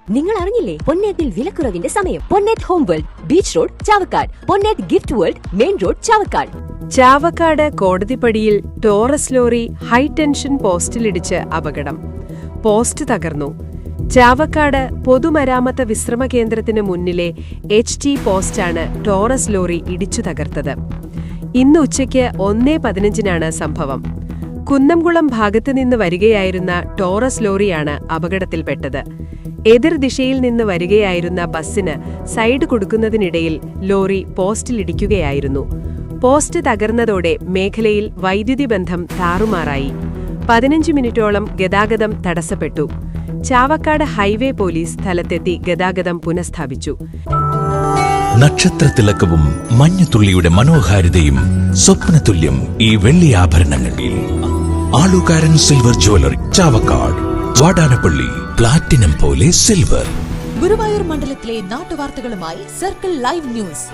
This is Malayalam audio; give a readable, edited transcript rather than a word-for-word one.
നിങ്ങൾ അറിഞ്ഞില്ലേ? പൊന്നേറ്റിൽ വിലക്കുറവിന്റെ സമയം. Ponnet home world, beach road, Chavakkad. Ponnet gift world, main road, Chavakkad. Chavakkad കോടതിപ്പടിയിൽ ടോറസ് ലോറി ഹൈടെൻഷൻ പോസ്റ്റിലിടിച്ച് അപകടം. പോസ്റ്റ് തകർന്നു. ചാവക്കാട് പൊതുമരാമത്ത് വിശ്രമ കേന്ദ്രത്തിന് മുന്നിലെ HT പോസ്റ്റാണ് ടോറസ് ലോറി ഇടിച്ചു തകർത്തത്. ഇന്ന് ഉച്ചയ്ക്ക് 1:15 സംഭവം. കുന്നംകുളം ഭാഗത്തുനിന്ന് വരികയായിരുന്ന ടോറസ് ലോറിയാണ് അപകടത്തിൽപ്പെട്ടത്. എതിർദിശയിൽ നിന്ന് വരികയായിരുന്ന ബസ്സിന് സൈഡ് കൊടുക്കുന്നതിനിടയിൽ ലോറി പോസ്റ്റിലിടിക്കുകയായിരുന്നു. പോസ്റ്റ് തകർന്നതോടെ മേഖലയിൽ വൈദ്യുതി ബന്ധം താറുമാറായി. 15 മിനിറ്റോളം ഗതാഗതം തടസ്സപ്പെട്ടു. ചാവക്കാട് ഹൈവേ പോലീസ് സ്ഥലത്തെത്തി ഗതാഗതം പുനഃസ്ഥാപിച്ചു. നക്ഷത്രത്തിലക്കവും മഞ്ഞുതുള്ളിയുടെ മനോഹാരിതയും സ്വപ്നതുല്യം ഈ വെള്ളി ആഭരണങ്ങളിൽ. ആളുകാരൻ silver jewellery, Chavakkad. Vadanappally platinum പോലെ സിൽവർ. ഗുരുവായൂർ മണ്ഡലത്തിലെ നാട്ടുവാർത്തകളുമായി സർക്കിൾ ലൈവ് ന്യൂസ്.